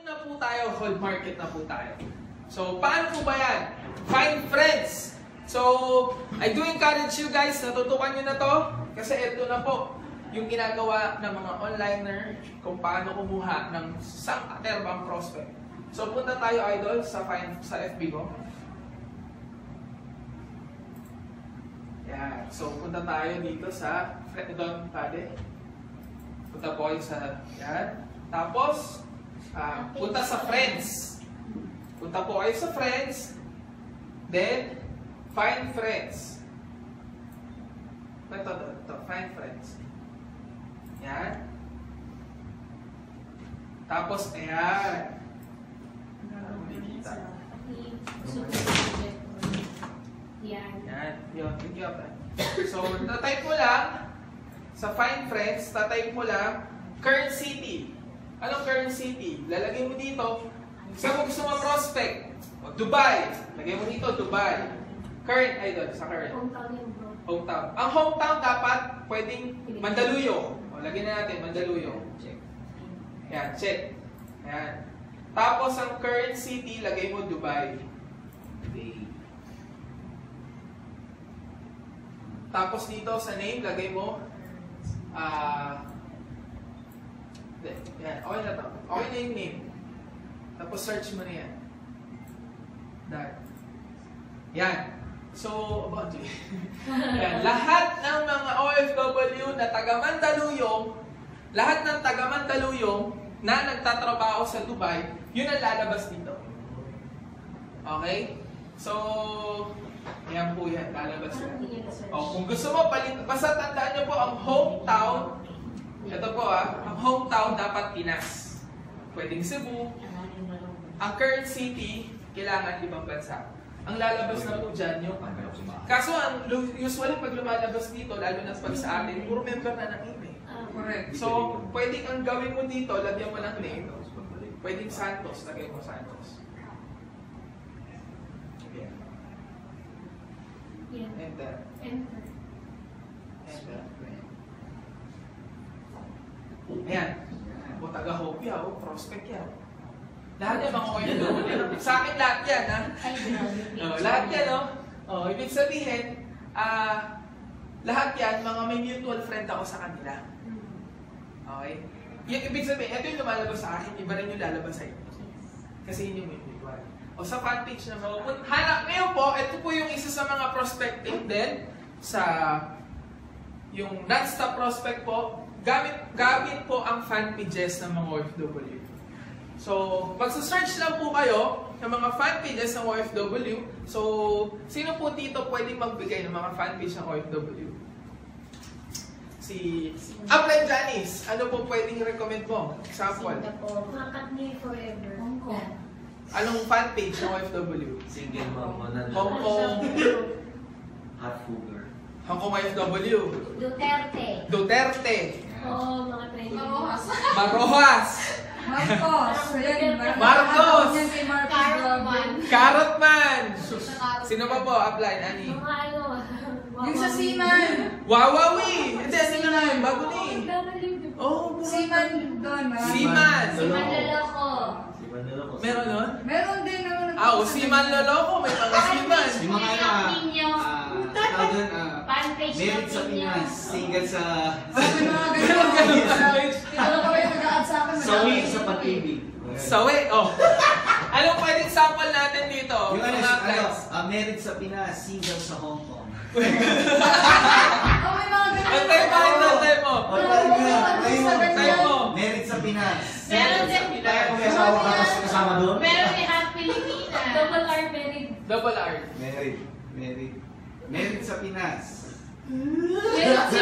na po tayo, whole market na po tayo. So, paano po ba yan? Find friends. So, I do encourage you guys, natutukan nyo na to. Kasi ito na po yung ginagawa ng mga onliner kung paano kumuha ng sang-aterbang prospect. So, punta tayo, idol, sa FB ko. Yan. So, punta tayo dito sa doon, pade. Punta po kayo sa, yan. Tapos, punta sa friends. Punta po kayo sa friends. Then, find friends. Ito, find friends. Yan. Tapos, ayan. Yan. Yun. So, tatype mo lang sa find friends, tatype mo lang current city. Anong current city? Lalagay mo dito. Saan mo gusto ma-prospect? Dubai. Lagay mo dito, Dubai. Current, idol, sa current. Hometown. Ang hometown dapat pwedeng Mandaluyong. O, lagyan na natin, Mandaluyong. Check. Yan, check. Yan. Tapos, ang current city, lagay mo Dubai. Tapos dito sa name, lagay mo yan, okay na to. Okay na yung name. Tapos search mo na yan. That. Yan. So, about you. Yan. Lahat ng mga OFW na taga-Mandaluyong, lahat ng taga-Mandaluyong na nagtatrabaho sa Dubai, yun ang lalabas dito. Okay? So, yan po yan. Lalabas yan. O, kung gusto mo, basta tandaan nyo po ang hometown. Ito po ang hometown dapat Pinas. Pwedeng Cebu. Ang current city, kailangan ibang bansa. Ang lalabas na po dyan yung kaso, usually pag lumalabas dito, lalo na pag sa atin, puro member na ng name. Correct. So, pwedeng ang gawin mo dito, lagyan mo ng name. Pwedeng Santos, lagyan mo Santos. Enter. Enter. Ayan. O taga-hopia, o prospect yan. Lahat yan mga OFW. Sa akin lahat yan, ha? Lahat yan, no? Ibig sabihin, lahat yan, mga may mutual friend ako sa kanila. Okay? Ibig sabihin, ito yung lumalabas sa akin, iba rin yung lalabas sa inyo. Kasi yun yung mutual. O sa fanpage naman, hanap ngayon po, ito po yung isa sa mga prospecting din sa yung non-stop prospect po. Gamit po ang fan pages ng mga OFW. So, magsa-search lang po kayo ng mga fan pages ng OFW. So, sino po dito pwedeng magbigay ng mga fan page ng OFW? Si Upline Janice, ano po pwedeng recommend mo? Example. Makatni forever. Anong fan page ng OFW? Single mom, Hong Kong. Hot Fugger. Hong Kong OFW. Duterte. Duterte. Oo, mga trending. Marojas. Marcos. Marcos. Carrotman. Carrotman. Sino pa po? Upline, Ani? Mga ano. Yung sa Seaman. Wawawi. Hindi, sino na yun? Bago na eh. Oh, Seaman doon. Seaman. Seaman Loloko. Meron nun? Meron din naman. Seaman Loloko. May mga Seaman. Yung mga merit sa Pinas, single sa... Sabi mga ganyan. Ano ka ba yung nag-a-add sa akin? Sawi sa pag-ibig. Sawi, oh. Anong pwedeng sample natin dito? Yung Mga merit sa Pinas, single sa Hong Kong. Oh, may mga ganyan. Antay mo, antay mo. Antay mo. Merit sa Pinas. Meron din. Kaya kung may asawa ka kasama doon? Meron ni Hot Pilipinas. Double R merit. Double R. Merit sa Pinas. Meron si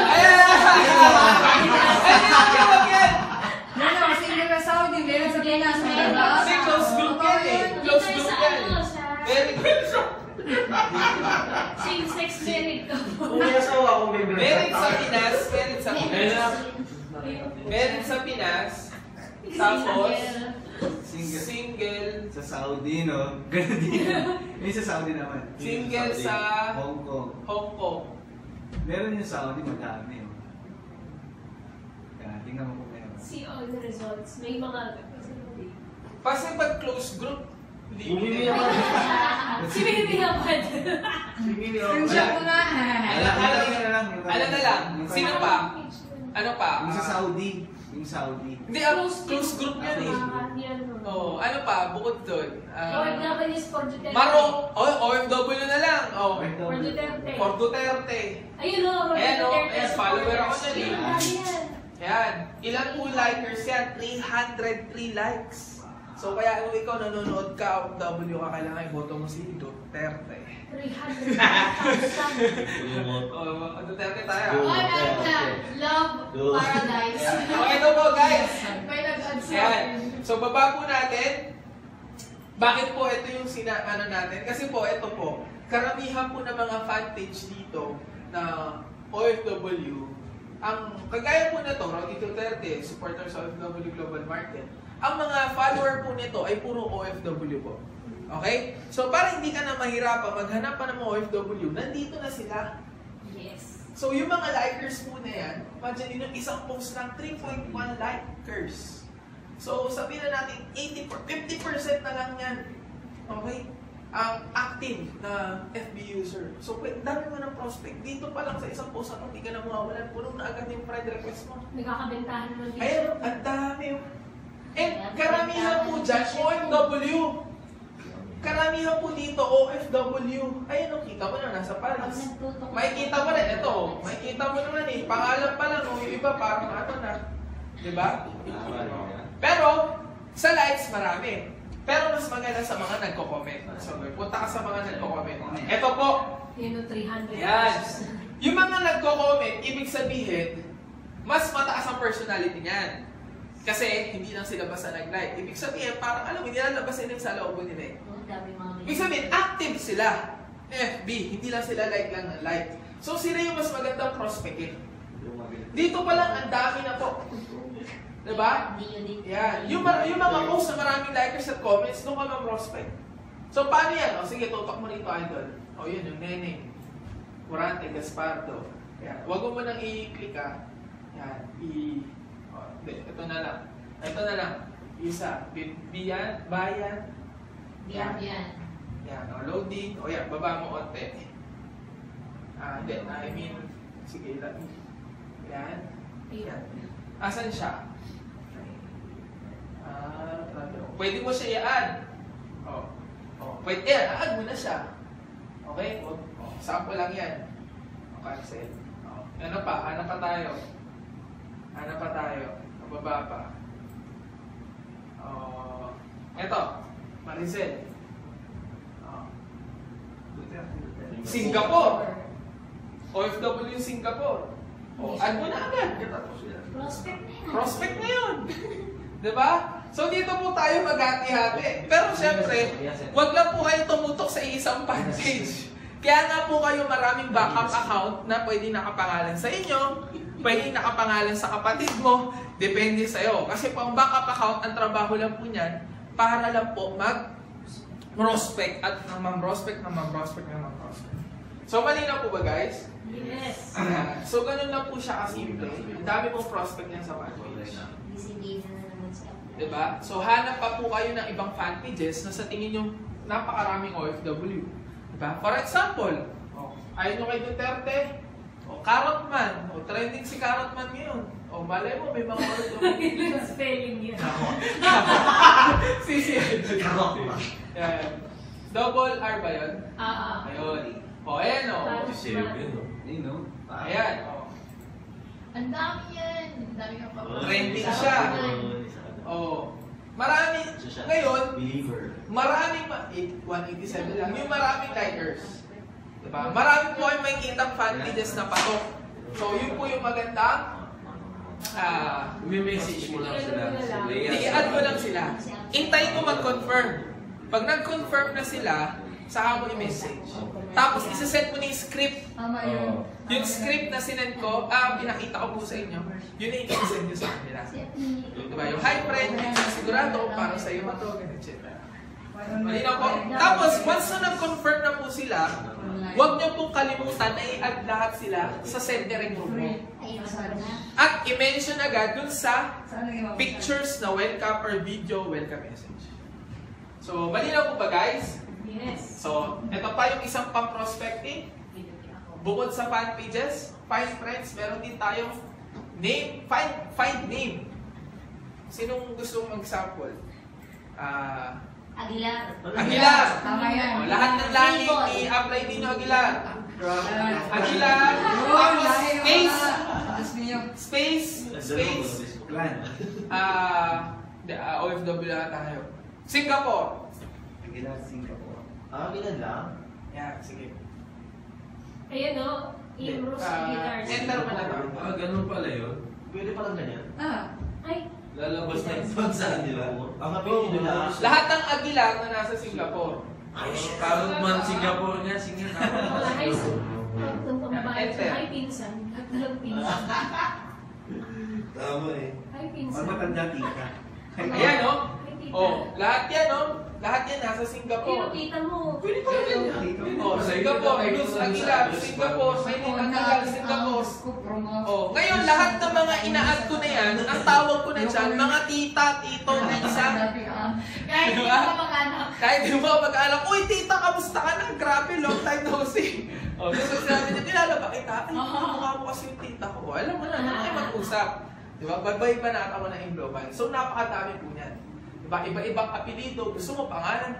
Yan o, single na Saudi. Meron sa Pinas. Kasi close group yan eh. Close group yan. Very good. Same-sex merit ka po. Kung may asawa ko, may Merit sa Pinas. Merit sa Pinas. Merit sa Pinas. Tapos, single. Sa Saudi, no? Ganun din. Yung sa Saudi naman. Single sa Hong Kong. Hong Kong. Meron yung Saudi, madami. Kaya, tingnan mo kung meron. See all the results. May mga Kasi pag close group, Bumili limited. ako. Si Mimi naman. Bumili ako. Screenshot mo na. Alam na lang. Sino pa? Ano pa? Yung sa Saudi. Yung Saudi. Hindi, close group yan eh. Oo, ano pa? Bukod doon. OFWs for Duterte. OFW na lang. Oh. For Duterte. For Duterte. Ayun o, Ayan, o. Duterte. Ayan, follower ako dyan eh. Ayan. Yan. Ilan po likers yan? 303 likes. So kaya kung ikaw nanonood ka, OFW ka, kailangan iboto mo si Duterte. 300,000. Duterte tayo. Oy, ano na? Love Paradise. Okay, ito po guys. May nag-add sa Ayan. akin. So baba po natin. Bakit po ito yung ano natin? Kasi po, ito po, karamihan po ng mga fan page dito na OFW, ang kagaya po na to, Roddy Duterte, supporters of OFW Global Market, ang mga follower po nito ay puro OFW po. Okay? So para hindi ka na mahirapan maghanap pa ng mga OFW, nandito na sila. Yes. So yung mga likers po na yan, imagine nyo isang post ng 3.1 likers. So sabihin na natin 50% na lang yan. Okay? Ang active na FB user. So dami mo ng prospect. Dito pa lang sa isang post na hindi ka na mawawalan, puno na agad yung friend request mo. Nagkakabentahan naman dito. Ayan, ang dami. And karamihan po dyan, OFW. Karamihan po dito, OFW. Ayan, kita mo na, nasa Paris. Makikita mo na, ito, makikita mo naman eh, pangalan pa lang, yung iba parang ano na. Diba? Pero, sa likes, marami. Pero mas maganda sa mga nagko-comment. So, punta ka sa mga nagko-comment. Ito po. Yun o, 300. Yan. Yung mga nagko-comment, ibig sabihin, mas mataas ang personality niyan. Kasi hindi lang sila basta nag-like. Ibig sabihin, parang alam mo, nilalabas nila yung salooban nila eh. Ibig sabihin, active sila. FB, hindi lang sila like lang ng like. So sila yung mas magandang prospectin. Dito pa lang, ang dami na po. Diba? Yan. Yung mga posts na maraming likers at comments, doon ka mag-prospect. So paano yan? O sige, tutok mo rito, idol. O yun, yung Neneng. Curante, Gaspardo. Yan. Huwag mo nang i-click ah. Yan. Ito na lang. Ito na lang. Isa. Bayan. Yan. Yan. O, loading. O yan, baba mo onte. Hindi. I mean, sige, yan. Yan. Asan siya? Pwede mo siya i-add. Pwede yan. A-add mo na siya. Okay? Sample lang yan. Cancel. Ano pa? Hanap pa tayo. Baba pa. Eto. Maricel. Singapore. OFW Singapore. Add mo na agad. Prospect na yan. Prospect na yun. Diba? So dito po tayo maghati-hati. Pero syempre, wag lang po kayo tumutok sa isang page. Kaya nga po kayo maraming backup account na pwede nakapangalan sa inyo, pwede nakapangalan sa kapatid mo, depende sa'yo. Kasi po ang backup account, ang trabaho lang po niyan, para lang po mag-prospect at mag-prospect. So malinaw po ba guys? Yes. So ganun lang po siya kasimple. Ang dami pong prospect niyan sa fan page. Diba? So hanap pa po kayo ng ibang fan pages na sa tingin nyo napakaraming OFW. Diba? For example, ayaw nyo kay Duterte, Carrotman, trending si Carrotman ngayon. Malay mo, may mga OFW. Spelling yun. Sisi. Yan. Double R ba yun? Ayun. Ayan o. Ayan o. Ang dami yan. Ang dami kang papalit. Trending siya. Marami, ngayon, maraming, 187 lang, yung maraming likers. Diba? Marami po kayo may kitang fan pages na patok. So, yun po yung magandang, May-message mo lang sila. i-add mo lang sila. Hintayin mo mag-confirm. Pag nag-confirm na sila, saka mo i-message. Tapos, isa-set mo na yung script. Yung script na sinend ko, pinakita ko po sa inyo, yun na yung i-send nyo sa kanila. Diba? Yung hi friend, sigurado para sa iyo ito, etc. Malinaw po. Tapos, once na nag-confirm na po sila, huwag niyo pong kalimutan na i-add lahat sila sa sendering group mo. At i-mention agad dun sa Saan naging pictures na welcome or video welcome message. So, malinaw po ba guys? Yes. So, ito pa yung isang pang-prospecting. Bukod sa fan pages, find friends, meron din tayong name, find name. Sinong gusto mong mag-sample? Aguilar. Aguilar! Tama yan. Lahat ng lahi, i-apply ninyo Aguilar. Aguilar, tapos space, Tapos niyo. space, Plan. OFW na tayo. Singapore. Aguilar, Singapore. Ganun lang. Yan, sige. Ayun o. Imros Aguilar. Enter mo na to. Ganun pala yun. Pwede palang ganyan. Ay. Lalabas na yung saan, di ba? Ang apelido na. Lahat ng Aguilar na nasa Singapore. Parang man Singapore niya, Mga high school. Pagtumbahan Enter. sa ay pinsan. At walang pinsan. Tama eh. Ay Ang pinsan. matanda tika. Ayan o. Ay tita. Oh, lahat yan o. Lahat yan nasa Pero Singapore. tita mo. Pwede pala ganyan. Oh, Singapore, Luz Aguilar, Singapore, Maylin Aguilar, Singapore. Oh, ngayon lahat ng mga ina-add ko na yan, ang tawag ko na dyan, mga tita, tito, tisa. Kahit di Diba? ka mag-anak. Kahit di mo mag-alam, uy tita, kamusta ka na? Grabe, long time no see. Oh, so sabi niya, kilala ba kita? Ay, mukha mo kasi yung tita ko. Alam mo na, tayo mag-usap. Diba? Babay pa natin mo na yung global. So, napakadami po niyan. Diba? Iba-ibang apelido. Gusto mo pangalan.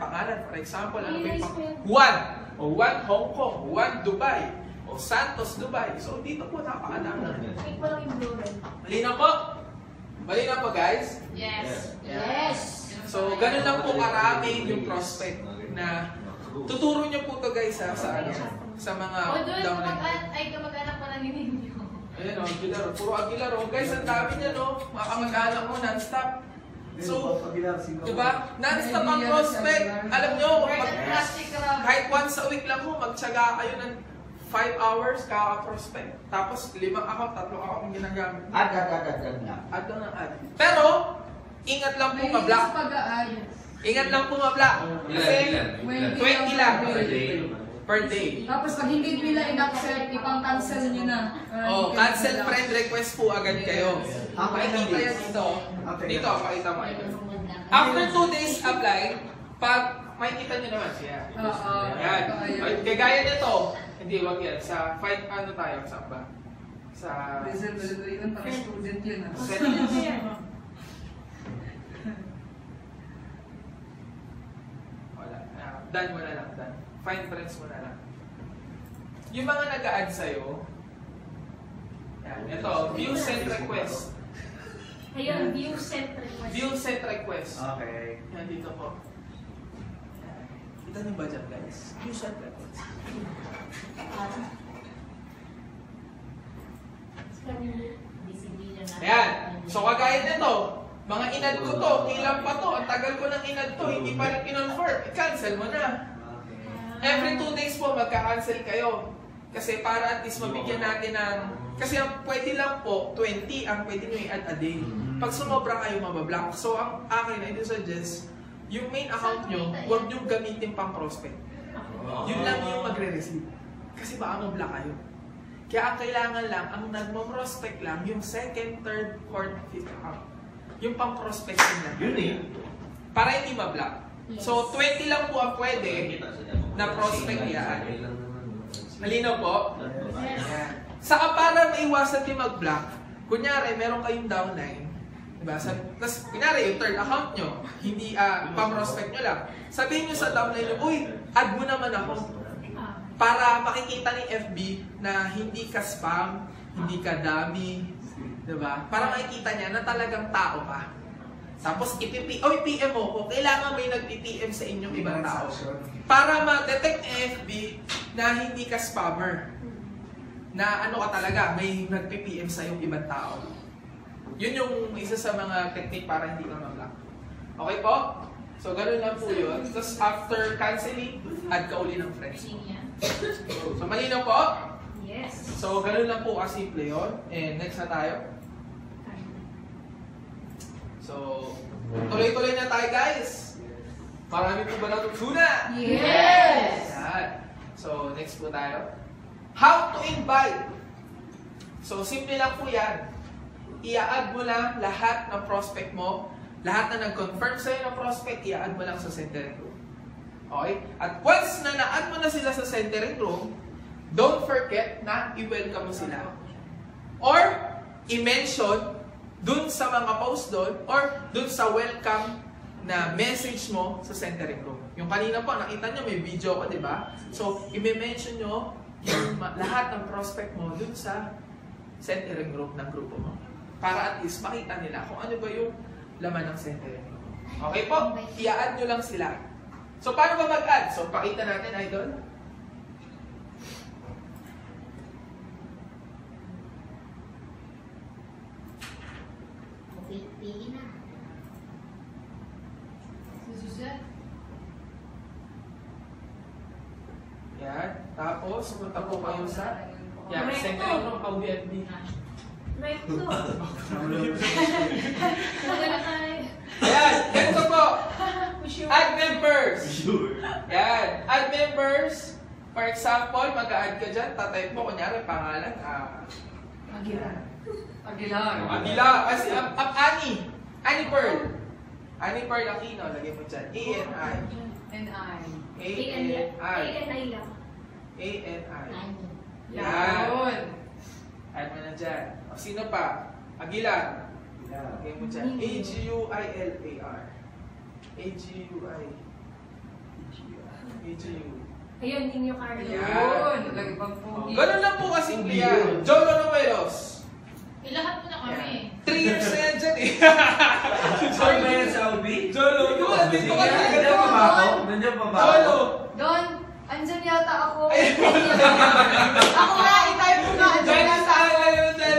For example, ano ba yung Juan. O Juan Hong Kong. Juan Dubai. O Santos Dubai. So, dito po napakadami. Ay, parang yung blue. Malinaw po? Malinaw po, guys? Yes. Yeah. Yes. So, ganun lang po karami yung prospect na tuturo niyo po to guys sa ano, sa mga O doon, downline. kamag-anak ko na ninyo. Ayan o, Aguilar. Puro Aguilar o. Guys, ang dami niya no. Mga kamag-anak mo non-stop. So, Aguilar, Singapore. diba? Non-stop ang prospect. Alam nyo, Plastic ka. kahit once a week lang mo, magtsaga kayo ng 5 hours kaka-prospect. Tapos 5 account, 3 account ang ginagamit. Ad na. Add lang ng add. Pero, ingat lang po ma-block. Ingat lang po ma-block. Kasi, 20 lang per day. Tapos pag hindi nila in-accept, ipang-cancel nyo na. Oh, cancel friend request po agad kayo. Makikita yan dito. Dito, pakita mo. After 2 days apply, pag makikita nyo naman siya. Yan. Kagaya nito. Hindi, wag yan. Sa fight, ano tayo? Saan ba? Sa... Result yun, para student yun. Wala. Done mo na lang. Done. Find friends mo na lang. Yung mga nag-a-add sa'yo, yan. Ito, view send request. Ayun, view set request. View send request. Okay. Yan, dito po. Yan. Kita niyo ba dyan, guys? View send request. Ayan. So, kagaya nito, mga inad ko to, ilan pa to, ang tagal ko ng inad to, hindi pa rin kinonfirm, i-cancel mo na. Every 2 days po, magka-cancel kayo. Kasi para at least mabigyan natin ng... Kasi ang pwede lang po, 20 ang pwede nyo i-add a day. Pag sumobra kayo, mabablock. So, ang akin, I do suggest, yung main account nyo, huwag nyo gamitin pang prospect. Yun lang yung magre-receive. Kasi baka mablock kayo. Kaya ang kailangan lang, ang nagmo-prospect lang, yung second, third, fourth, fifth account. Yung pang-prospecting lang. Yun eh. Para hindi mablock. So, 20 lang po ang pwede na prospect yan. Malinaw po? Saka para maiwasan din mag-block, kunyari, meron kayong downline, diba? Tapos, kunyari, yung third account nyo, hindi, pang-prospect nyo lang. Sabihin nyo sa downline nyo, uy, add mo naman ako. Para makikita ni FB na hindi ka spam, hindi ka dummy, diba? Para makikita niya na talagang tao ka. Tapos, PM mo, kailangan may nag-PM sa inyong ibang tao. Para ma-detect ni FB na hindi ka spammer. Na ano ka talaga, may nag-PM sa iyong ibang tao. Yun yung isa sa mga technique para hindi ka ma-block. Okay po? So, ganun lang po yun. Tapos, after canceling, add ka uli ng friends. So, malinaw po? Yes. So, ganun lang po kasimple yun. And next na tayo. So, tuloy-tuloy na tayo guys. Marami po ba natutunan? Yes! Yan. So, next po tayo. How to invite So, simple lang po yan. I-add mo lang lahat ng prospect mo, lahat na nag-confirm sa'yo ng prospect, i-add mo lang sa centering room. Okay? At once na na-add mo na sila sa centering room, don't forget na i-welcome mo sila. Or, i-mention dun sa mga post doon, or dun sa welcome na message mo sa centering room. Yung kanina po, nakita nyo, may video ko, di ba? So, i-mention nyo yung lahat ng prospect mo dun sa centering room ng grupo mo. Para at least makita nila kung ano ba yung laman ng centering room. Okay po? I-add nyo lang sila. So, paano ba mag-add? So, pakita natin, idol. Pili na. Susunod. Yan. Tapos, punta po kayo sa centering room, OBNB. Recto. Maganda tayo. Ayan, ganito po. Sure. Add members. Sure. Yan. Add members. For example, mag-add ka dyan, tatype mo, kunyari, pangalan, Aguilar. Aguila. Kasi, Annie Pearl. Annie Pearl Aquino, lagay mo dyan. A-N-I. A-N-I. A-N-I lang. A-N-I. Nani. Yan. Add mo na dyan. O, sino pa? Aguilar. Lagay mo dyan. A-G-U-I-L-A-R. A-G-U-I. A-G-U. Ayun, Ninyo Carlo. Ayan. Lagi pang pogi. Ganun lang po kasimple yan. Jolo Numeros. Ilahat mo na kami. 3 years na yan dyan eh. Saan ba yan sa Albi? Jolo. Di ba? Dito ka na. Nandiyan pa ba ako? Nandiyan pa ba ako? Jolo. Don, andyan yata ako. Ayun. Ako nga, i-type ko nga. Andyan Dyan yata sa ako. ngayon dyan.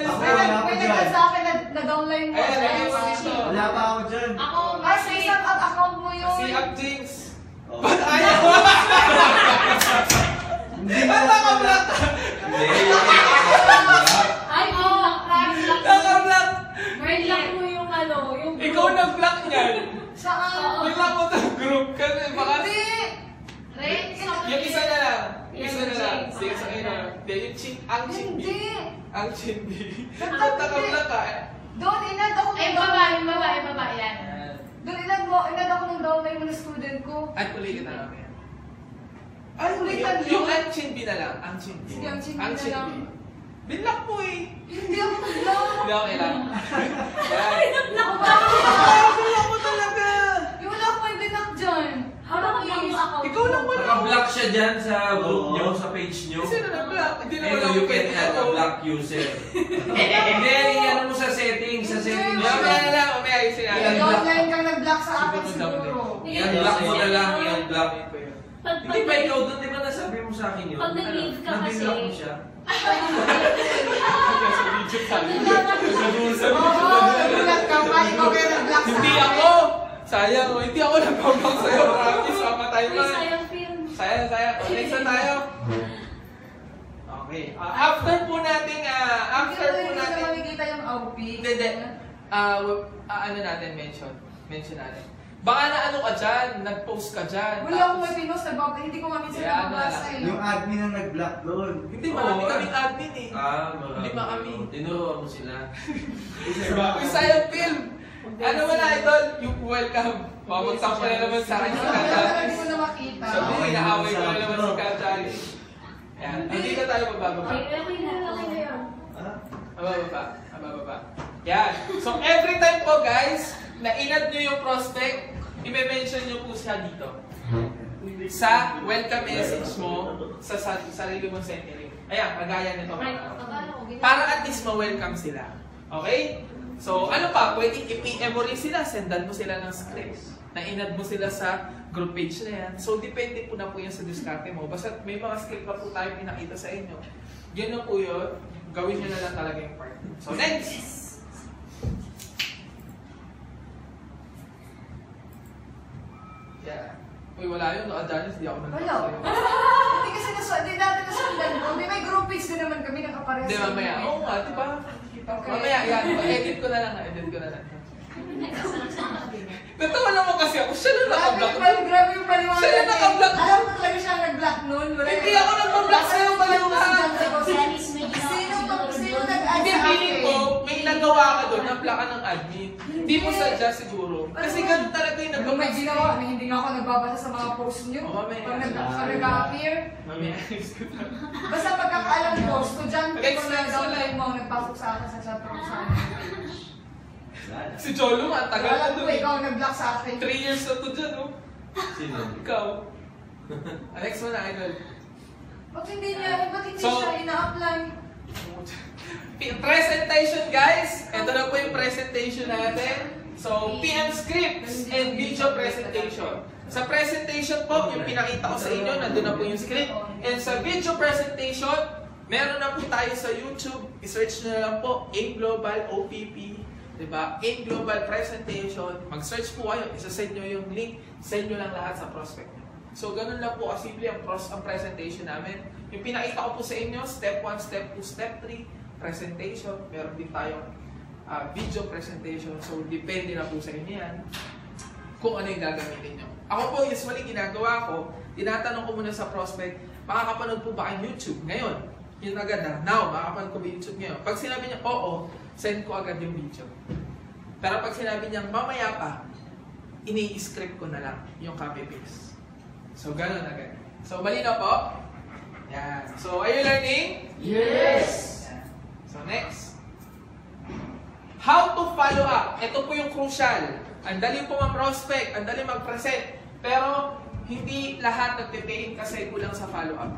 May nagka sa akin, nag-online mo. Ayan, lagay mo dito. Wala pa ako dyan. Ako, Ah, sa isang account mo yun. Si Up Jinx. Oh. Ba't ayaw mo? Ba't naka-block? Hindi. Ay, block. Naka-block. Block mo yung ano, yung Ikaw nag-block niyan. Saan? Bigla mo sa group kasi baka... Hindi. Red, Yung isa na lang. Yung isa Yung na lang. Jinx. Sige, sa ina. Hindi, yung ang chindi. Hindi. Ang chindi. Nagtag- Ba't naka-block ka? Doon, inad ako Ay, ng baba, yan. Doon, inad ako ng downline mo na student ko. At ulitin na lang yan. Ay, Ulitan yung yun. ang chindi na lang. Ang chindi. Sige, ang chindi Ang na lang. chindi. Binlock mo eh. Hindi ako nag-block. Hindi ako kailangan. Binlock mo talaga. Yung wala akong may binak dyan. Habang yung account. Ikaw lang wala. Naka-block siya dyan sa group nyo, sa page nyo. Kasi na-block. Hindi na Eh, wala you akong can pwede add a ako. block user. Hindi, ano mo sa settings, sa settings. Mamaya na lang, mamaya ayusin natin. Yan. Downline kang nag-block sa akin Siguro siguro. I-unblock mo na lang, i-unblock. Pag Hindi ba ikaw doon, di ba nasabi mo sa akin yun? Pag nag-leave ka kasi- Nag-block mo siya. Oo, nagulat ka pa. Ikaw kaya nag-block sa Hindi akin. ako! Sayang, oh. Hindi ako nag-block sa'yo. Promise, mamatay Ay, man. sayang film. Sayang. Next na tayo. Okay. After po natin, Hindi na makikita yung outfit. Hindi. Ano natin, mention natin. Baka na ano ka dyan, nag-post ka dyan. Wala akong may pinost, hindi ko nga minsan Yeah, ano nababasa lang. eh. Yung admin ang nag-block doon. Hindi, marami Oo. kaming admin eh. Marami. Lima kami. Tinuruan mo sila. Yung sayang film. Ano mo na, idol? Yung welcome. Pamagsak ko na naman sa akin si Kajari. Hindi ko na makita. Sabi, Okay, inaaway ko na naman naman sa- si Kajari. Ayan, hindi na tayo bababa. Ay, okay na yun. Bababa. Yan. So, every time po, guys, na inad nyo yung prospect, i-mention nyo po siya dito. Sa welcome message mo sa sarili mong centering. Ayan, kagaya nito. Para at least ma-welcome sila. Okay? So, ano pa? Pwede i-PM mo rin sila. Sendan mo sila ng script. Na-inad mo sila sa group page na yan. So, depende po na po yan sa diskarte mo. Basta may mga script na po tayo pinakita sa inyo. Yun na po yun. Gawin nyo na lang talaga yung part. So, next! Yeah. Uy, wala yun. No, Janice, di ako Wala. nagpapalayo. Hindi kasi hindi natin nasundan ko. May group page din naman kami nakapares. Hindi, mamaya. Oo nga, di ba? Okay. Mamaya, yan. Edit ko na lang. Natawa naman kasi ako. Siya na naka-block. Grabe yung paliwanag. Siya na naka-block. Alam ko talaga siya nag-block noon. Hindi ako nag-block sa'yo, paliwanag. Janice, may ginawa kasi Sino nag-add Hindi, feeling ko, may nagawa ka doon, na-block ka ng admin. Hindi mo sadya siguro. Kasi ganun talaga yung Ano may ginawa? Hindi nga ako nagbabasa sa mga post nyo. Oo, mamaya. Pag nag-appear. Mamaya. Basta pagkakaalam ko, estudyante ko na Next, downline mo, nagpasok sa akin sa chat room sa akin. Si Jolo nga, tagal na Alam ko, doon. ikaw nag-block sa akin. 3 years na to dyan, no? Sino? Ikaw. Alex mo na, idol. Ba't hindi So- siya ina-apply? Presentation, guys! Ito na po yung presentation natin. So, PM scripts and video presentation. Sa presentation po, yung pinakita ko sa inyo, nandun na po yung script. And sa video presentation, meron na po tayo sa YouTube. I-search nyo na lang po, AIM Global OPP. Diba? AIM Global Presentation. Mag-search po kayo. Isa-send nyo yung link. Send nyo lang lahat sa prospect nyo. So, ganun lang po kasimple ang presentation namin. Yung pinakita ko po sa inyo, step 1, step 2, step 3, presentation. Meron din tayong video presentation. So, depende na po sa inyo yan kung ano yung gagamitin nyo. Ako po, usually ginagawa ko, tinatanong ko muna sa prospect, makakapanood po ba kayong YouTube ngayon? Yun agad na, now, makakapanood ko ba YouTube ngayon? Pag sinabi niya, oo, send ko agad yung video. Pero pag sinabi niya, mamaya pa, ini-script ko na lang yung copy-paste. So, ganun agad. So, malinaw po? Yan. So, are you learning? Yes! Yan. So, next. How to follow up. Ito po yung crucial. Ang dali po mag-prospect, ang dali mag-present. Pero, hindi lahat nagtitikin kasi kulang sa follow-up.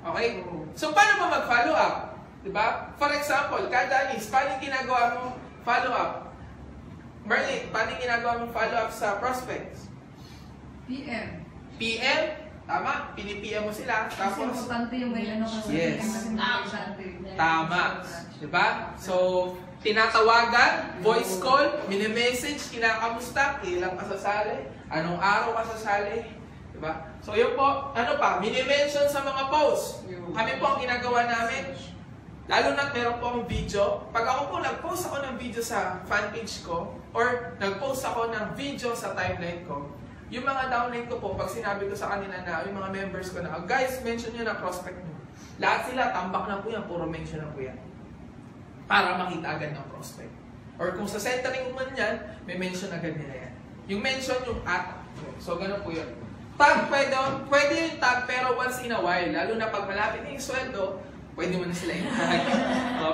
Okay? So, paano mo mag-follow up? Diba? For example, Kadanis, paano yung ginagawa mo follow-up? Merlin, paano yung ginagawa mo follow-up sa prospects? PM. PM, tama, pinipm mo sila, Kasi tapos, importante yung may ano kasi. Yes. Kasi importante. tama, diba? So, tinatawagan, voice call, mini-message, kinakamusta, kailan ka sasali, anong araw ka sasali, diba? So, yun po, ano pa, mini-mention sa mga posts. Kami po ang ginagawa namin, lalo na meron po akong video. Pag ako po nag-post ako ng video sa fanpage ko, or nag-post ako ng video sa timeline ko, yung mga downline ko po, pag sinabi ko sa kanila na, yung mga members ko na, guys, mention nyo na prospect nyo. Lahat sila, tambak na po yan, puro mention na po yan. Para makita agad ng prospect. Or kung sa centering man yan, may mention agad nila yan. Yung mention, yung at. So, ganun po yun. Tag, pwede yung tag, pero once in a while, lalo na pag malapit na yung sweldo, pwede mo na sila i-tag.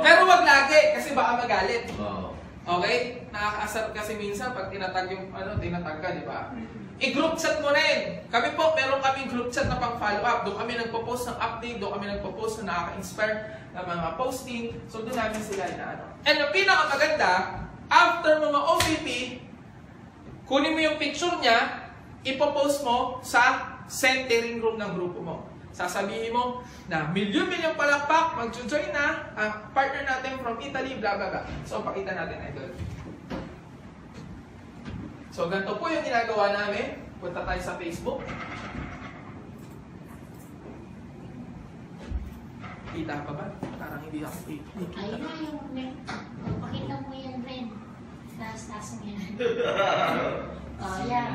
Pero wag lagi, kasi baka magalit. Oo. Okay? Nakakaasar kasi minsan pag tinatag yung, tinatag ka, di ba? I-group chat mo rin. Kami po, meron kaming group chat na pang follow-up. Doon kami nagpo-post ng update, doon kami nagpo-post na nakaka-inspire ng mga posting. So, doon namin sila inaano. And ang pinakamaganda, after mga OPP, kunin mo yung picture niya, ipopost mo sa centering room ng grupo mo. Sasabihin mo na milyon-milyon palakpak, mag-join na ang partner natin from Italy, blah blah blah. So, pakita natin, idol. So, ganito po yung ginagawa namin. Punta tayo sa Facebook. Kita pa ba? Parang hindi ako kita. Ayun na yung pakita mo yan, Ren. Taas-taas mo yan. Oh, yan.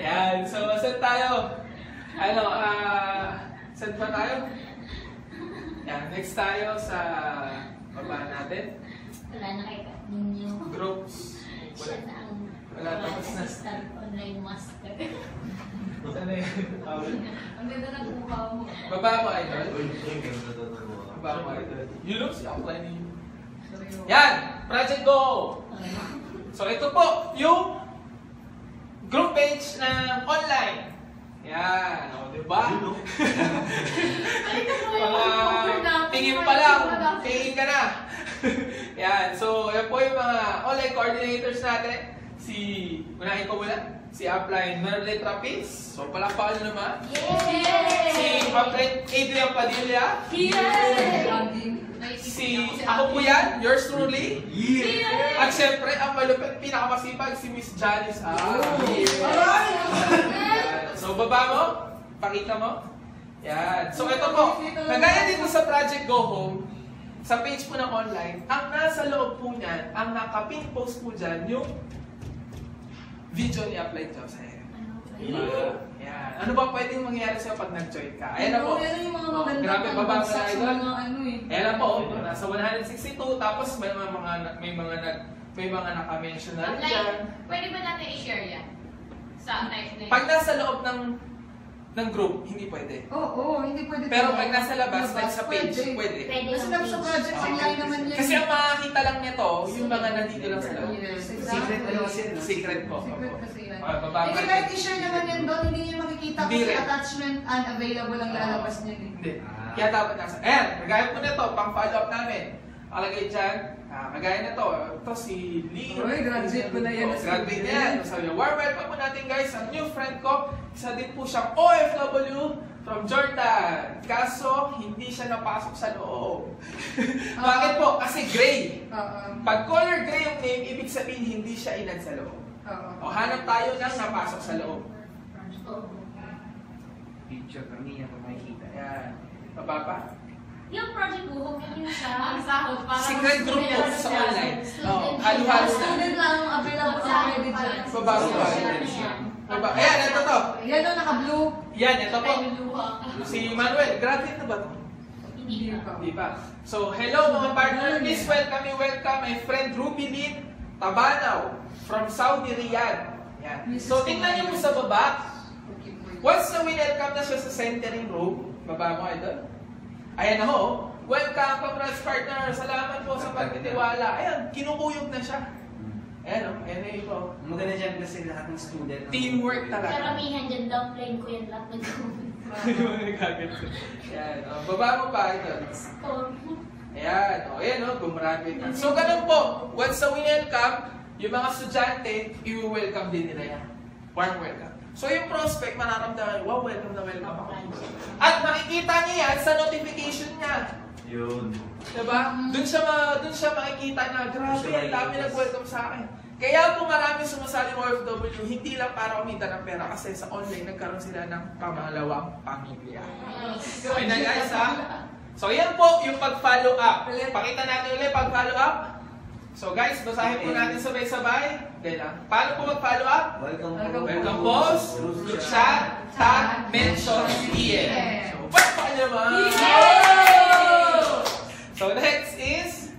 Yan. So, saan tayo? Saan pa tayo? Yan. Next tayo sa baba natin. Wala na kayo ninyo. Groups. Siya na ang Wala, tapos na. assistant online master. Saan na yun? Ang ganda ng mukha mo. Baba mo, idol. Ganda to ng mga. Baba mo, idol. You look si outline niyo. Yan! Project Go! So, ito po, yung group page ng online. Yan, o, diba? Tingin pa lang, tingin ka na. Yan, so, yan po yung mga online coordinators natin. Unahin ko muna, si Upline Merle Trapez. So, palakpakan nyo naman. Yay! Si Upline Adrian Padilla. Yay! Ako po yan, yours truly. Yeah! At syempre, ang malupit, pinakamasipag, si Miss Janice. So, baba mo, pakita mo. Yan. So, ito po, kagaya dito sa Project Go Home, sa page po ng online, ang nasa loob po niyan, ang nakapin post po dyan, yung video ni Applied Jobs. Yan. Ano ba pwedeng mangyari sa'yo pag nag-join ka? Ayan na po. Yan yung mga maganda. Grabe, baba ka na, idol. Ayan na po. Nasa 162, tapos may mga naka-mention na rin dyan. Pwede ba natin i-share yan? Sa live na yun? Pag nasa loob ng group, hindi pwede. Oo, hindi pwede. Pero pag nasa labas, like sa page, pwede. Pwede Kasi lang lang sa page. project, online naman yan. Kasi ang makakita lang nito, yung mga nandito lang sa loob. Yes, Secret ano kasi? Secret po. Secret kasi yan. Baba Eh, kahit i-share naman yan doon, hindi niyo makikita Hindi kasi rin. attachment unavailable ang lalabas niyan eh. Hindi. Kaya dapat nasa. Ayan, kagaya po nito, pang follow up namin. Alagay dyan, kagaya nito. Ito si Lee. Uy, graduate ko na yan. Graduate na yan. Sabi niya, warm welcome po natin guys. Ang new friend ko, isa din po siyang OFW from Jordan. Kaso, hindi siya napasok sa loob. Bakit po? Kasi gray. Pag color gray yung name, ibig sabihin hindi siya inad sa loob. O hanap tayo ng napasok sa loob. Picture kami yan kung makikita. Ayan. Baba pa. Yung project buhok, yun siya. Ang sahod para Secret group po sa online. Student. Halo-halo na. Student lang ang available sa credit dyan. Baba pa. Baba. Ayan, ito to. Yan o, naka-blue. Yan, ito po. Ay, luha. Si Manuel, graduate na ba to? Hindi pa. Di ba? So, hello mga partner. Please welcome my friend Ruby Lynn Tabanaw from Saudi Riyadh. Yan. So, tingnan niyo po sa baba. Once na welcome na siya sa centering room, baba mo idol. Ayan na ho. Welcome, congrats partner. Salamat po sa pagtitiwala. Ayan, kinukuyog na siya. Ayan o, ayan na ito. Maganda dyan kasi lahat ng student. Teamwork talaga. Karamihan dyan, downline ko yan lahat nag-comment. Ayan, baba mo pa idol. Storm. Ayan, ayan o, gumrabe ka. So, ganun po. Once na welcome, yung mga estudyante, i-welcome din nila yan. Warm welcome. So, yung prospect, mararamdaman, wow, welcome na welcome ako. At makikita niya yan sa notification niya. Yun. Diba? Doon siya makikita na, grabe, ang dami nag-welcome sa akin. Kaya po marami sumasali ng OFW, hindi lang para umita ng pera kasi sa online nagkaroon sila ng pamangalawang pamilya. Okay na guys ha? So yan po yung pag-follow up. Pakita natin ulit pag-follow up. So guys, basahin po natin sabay-sabay. Paano po mag-follow up? Welcome post, group chat, tag, mention, PM. So, pa naman! So next is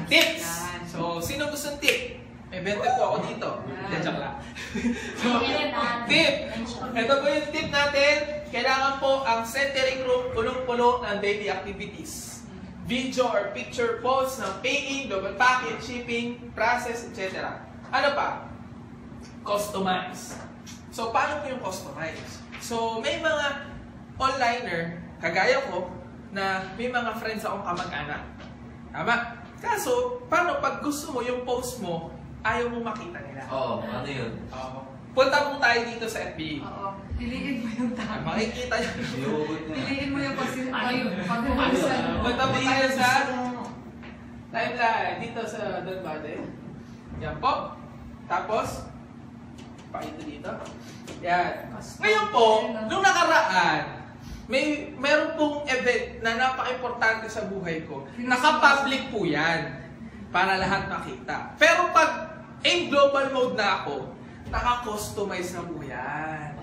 tips. So, sino gusto ng tip? May 20 po ako dito. Hindi, joke lang. So, tip. Ito po yung tip natin. Kailangan po ang centering room pulong-pulo ng daily activities. Video or picture posts ng paying, double package, shipping, process, etc. Ano pa? Customize. So, paano po yung customize? So, may mga onliner, kagaya ko, na may mga friends akong kamag-anak. Tama? Kaso, paano pag gusto mo yung post mo, ayaw mo makita nila? Oo, ano yun? Punta mo tayo dito sa FB. Oo. Piliin mo yung tama. Makikita nyo. Iugot na. Piliin mo yung Ayun. pag-umasan. Punta mo tayo sa timeline. Dito sa Don Bade. Yan po. Tapos, pakita dito. Yan. Ngayon po, nung nakaraan, meron pong event na napaka-importante sa buhay ko. Naka-public po yan. Para lahat makita. Pero pag in global mode na ako, naka-customize na po yan.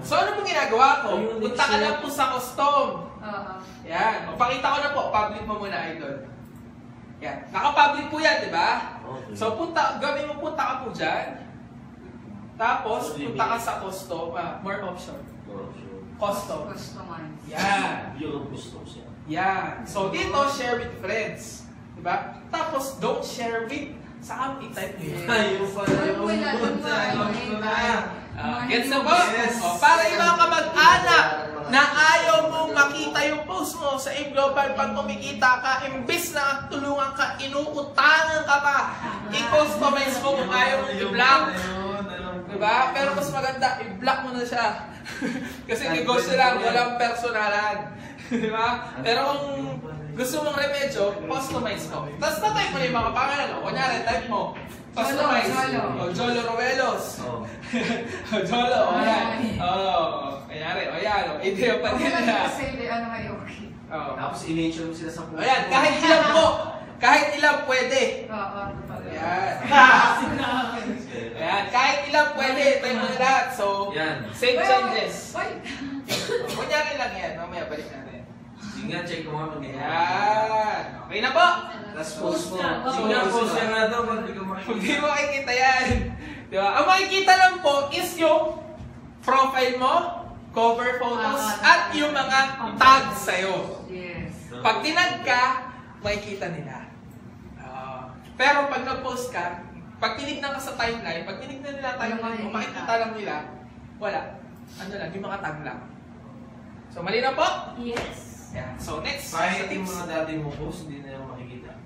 So ano pong ginagawa ko? Punta ka lang po sa custom. Yan. Pakita ko na po. Public mo muna, idol. Yan. Naka-public po yan, di ba? So gawin mo, punta ka po dyan. Tapos, punta ka sa custom. More option. Custom. Customize. Yan. Yung gusto siya. Yan. So dito, share with friends. Diba? Tapos, don't share with. Saan i-type nyo yan? Ayun pala yung Gets na po? O, para yung mga kamag-anak na ayaw mong makita yung post mo sa global pag kumikita ka, imbis na tulungan ka, inuutangan ka pa. I-customize mo kung ayaw mong i-block. Diba? Pero mas maganda, i-block mo na siya. Kasi negosyo lang, walang personalan. Diba? Pero kung gusto mong remedyo, customize mo. Tapos na-type mo na yung mga pangalan. Kunyari, type mo. Customize. O, Jolo Rowelos. O, Jolo. O, yan. O, kunyari. O, yan. O, Ideo Padilla. O. Tapos i-mention mo sila sa post. Ayan, kahit ilang po. Kahit ilang pwede. Oo. Ayan. Ayan, kahit ilang pwede, try mo na lahat. So, Yan. save changes. Wait. Kunyari lang yan, mamaya balik natin. Sige nga, check mo nga kung Ayan. Okay na po. Tapos post mo. Sige nga, post ka nga daw, pag di ka Kung di makikita. mo makikita yan. Di ba? Ang makikita lang po is yung profile mo, cover photos, at yung mga tags sa'yo. Yes. Pag tinag ka, makikita nila. Pero pag nag-post ka, pag tinignan ka sa timeline, pag tinignan nila timeline mo, makikita lang nila, wala. Ano lang, yung mga tag lang. So, mali na po? Yes. Yeah. So, next. Kahit yung mga dati mo post, hindi na yung makikita.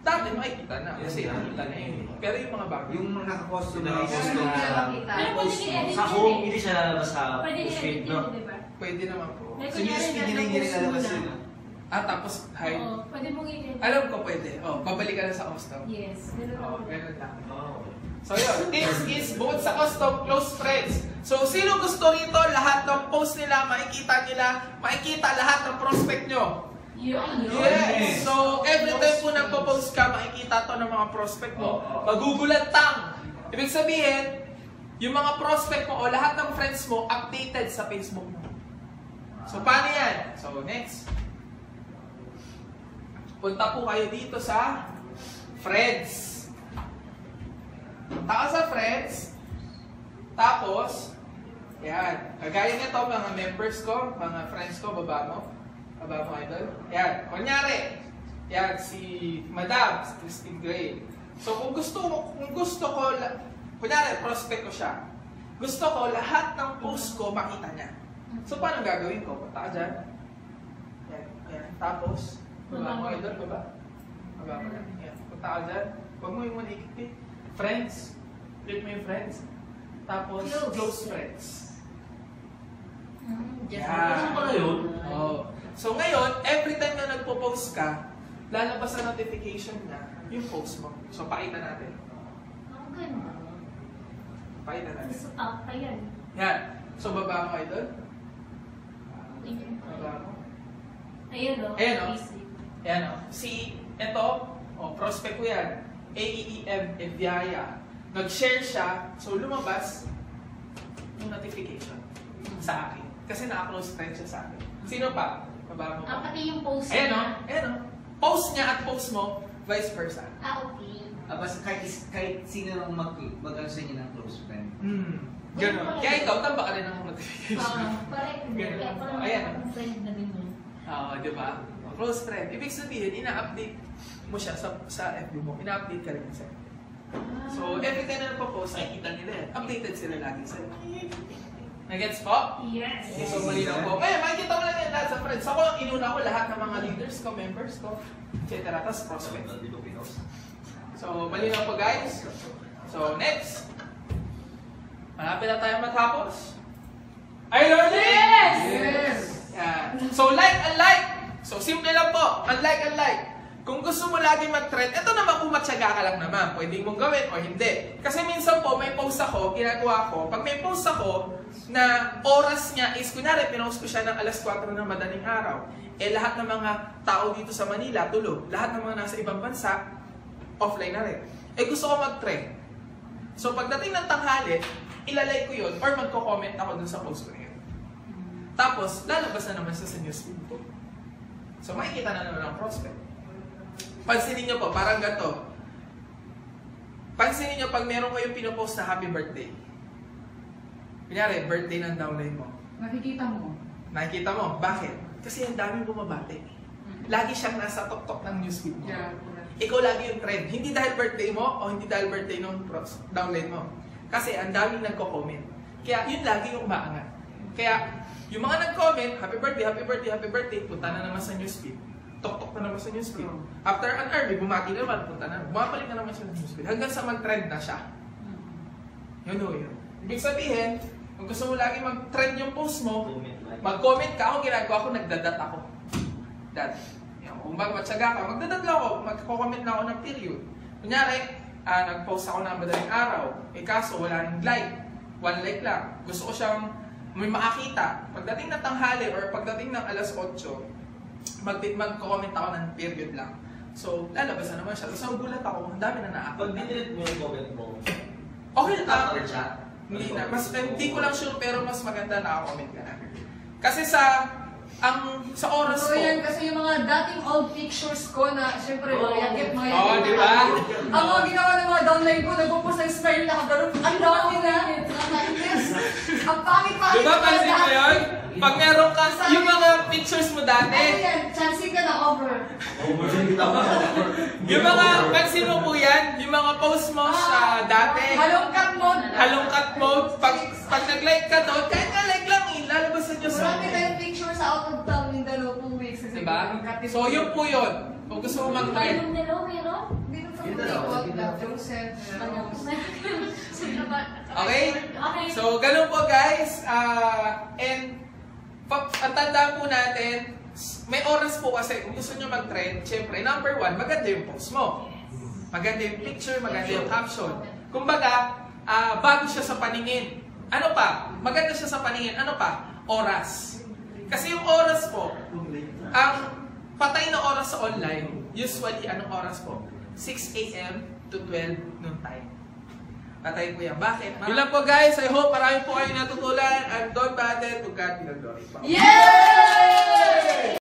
Dati makikita na, kasi Yes, nakikita na yun. Pero yung mga bago. Yung nakapost Yung na nakapost na Pero pwede nila-edit Sa yun home, eh. hindi siya lalabas sa Pwede post nila-edit feed, yun, no? di ba? Pwede naman po. Like, So, kunyari, newsfeed din yung nag-post nilalabas muna. yun. Tapos hide. Oo, pwede mong i-edit. Alam ko pwede. Babalik ka na sa custom. Yes. Ganun lang. Ganun lang. Oo. So yun, tips is bukod sa custom, close friends. So sino gusto rito, lahat ng post nila, makikita lahat ng prospect nyo. Yun. Yes! So every time po nagpo-post ka, makikita to ng mga prospect mo. Magugulantang. Ibig sabihin, yung mga prospect mo o lahat ng friends mo, updated sa Facebook mo. So paano yan? So next. Punta po kayo dito sa Friends. Punta ka sa Friends. Tapos, yan. Kagaya nito, mga members ko, mga friends ko, baba mo. Baba mo, idol. Yan. Kunyari, yan, si Madam, si Christine Gray. So, kung gusto ko, kunyari, prospect ko siya. Gusto ko, lahat ng post ko, makita niya. So, paano gagawin ko? Punta ka dyan. Yan. Yan. Tapos, baba mo, idol, baba. Baba mo lang. Yan. Punta ka dyan. Huwag mo yung muna ikikip. Friends. Click mo yung friends. Tapos, close friends. Ano pala yun? Oh. So ngayon, every time na nagpo-post ka, lalabas sa notification na yung post mo. So pakita natin. Ang ganda. Pakita natin. Sa top pa yan. Yan. So baba mo, idol. Tingnan ko. Baba mo. Ayun o. Ayan, o. Easy. Yan o. Si, ito, prospect ko yan. AEEM Eviaya. Nag-share siya, so lumabas yung notification sa akin. Kasi naka-close friend siya sa akin. Sino pa? Baba mo pa. Pati yung post Ayan o. niya. Ayan o. Post niya at post mo, vice versa. Okay. Tapos kahit sino lang mag-ano sa inyo ng close friend. Ganun. Kaya ikaw, tamba ka rin ng notification. Correct. Ganun. Kaya parang Ayan. akong friend na din mo. Oo, di ba? Close friend. Ibig sabihin, ina-update mo siya sa FB mo. Ina-update ka rin sa FB. So, every time na nagpo-post, nakikita nila yan. Updated sila lagi sa'yo. Nagets po? Yes. So, malinaw po. Kaya, makikita mo lang yan lahat sa friends. Ako lang inuna ko lahat ng mga leaders ko, members ko, etc. Tapos prospect. So, malinaw po guys. So, next. Malapit na tayo matapos. Are you learning? Yes! Yes! Yan. So, like and like. So, simple lang po. Unlike and like. Kung gusto mo lagi mag-trend, ito naman kung matyaga ka lang naman. Pwede mong gawin o hindi. Kasi minsan po, may post ako, ginagawa ko. Pag may post ako, na oras niya is, kunyari, pinost ko siya ng alas 4 ng madaling araw. Eh, lahat ng mga tao dito sa Manila, tulog. Lahat ng mga nasa ibang bansa, offline na rin. Eh, gusto ko mag-trend. So, pagdating ng tanghali, ilalike ko yun or magko-comment ako dun sa post ko yun. Tapos, lalabas na naman siya sa newsfeed ko. So, makikita na naman ang prospect. Pansinin nyo po, parang gato. Pansinin nyo pag meron kayong pinopost na happy birthday. Kunyari, birthday ng downline mo. Nakikita mo. Nakikita mo, bakit? Kasi ang daming bumabate. Lagi siyang nasa tok-tok ng newsfeed mo. Yeah. Ikaw lagi yung trend. Hindi dahil birthday mo o hindi dahil birthday ng downline mo. Kasi ang daming nagko-comment. Kaya yun lagi yung umaangat. Kaya yung mga nag-comment, happy birthday, happy birthday, happy birthday, punta na naman sa newsfeed. Tok-tok na naman sa newsfeed. After an hour, may bumati na naman, punta na. Bumabalik na naman siya ng newsfeed. Hanggang sa mag-trend na siya. Yun o yun. Ibig sabihin, kung gusto mo lagi mag-trend yung post mo, mag-comment ka. Ako ginagawa ko, nagdadat ako. Dat. Kung matyaga ka, magdadat lang ako. Magko-comment na ako ng period. Kunyari, nag-post ako ng madaling araw. Eh kaso, wala nang like. 1 like lang. Gusto ko siyang may makakita. Pagdating ng tanghali or pagdating ng alas 8, mag-comment ako ng period lang. So, lalabas na naman siya. So, gulat ako. Ang dami na Pag na-upload. dinilit mo yung comment mo, Okay na. Tama rin siya. Hindi na. Hindi ko lang sure pero mas maganda naka-comment ka na. Kasi sa oras So ko. yan, kasi yung mga dating old pictures ko na, syempre, yakit mga Oo, di ba? Ang mga ginawa ng mga downline ko, nagpupost ng smile na kagaroon. Ang dami na. Yes. Ang pangit-pangit. Di ba pansin mo yun? Pag meron ka, yung mga pictures mo Ano dati, yan? Chancey ka na over. yung mga, pansin mo po yan, yung mga post mo sa dati, Halongkat mode. halongkat mode, pag nag-like ka doon, kahit na like lang, lalabasan nyo sa Marami tayong picture sa out of town in the local weeks. Kasi diba? magkatid- So yun po yun. Kung gusto mo mag-try. Yung dalawa, meron? Hindi nung sa Yung mga dalawa, ikot, yung dalawa. Joseph. Okay? Okay. So, ganun po guys. And, ang tandaan po natin, may oras po kasi kung gusto nyo mag-trend, syempre, number one, maganda yung post mo. Maganda yung picture, maganda yung caption. Kumbaga, bago siya sa paningin. Ano pa? Maganda siya sa paningin. Ano pa? Oras. Kasi yung oras po, ang patay na oras sa online, usually, anong oras po? 6 a.m. to 12 noon time. Patay po yan. Bakit? Yun lang po guys. I hope marami po kayong natutulan. I'm Don Baden. Tugkat, Pinagdori. Yay!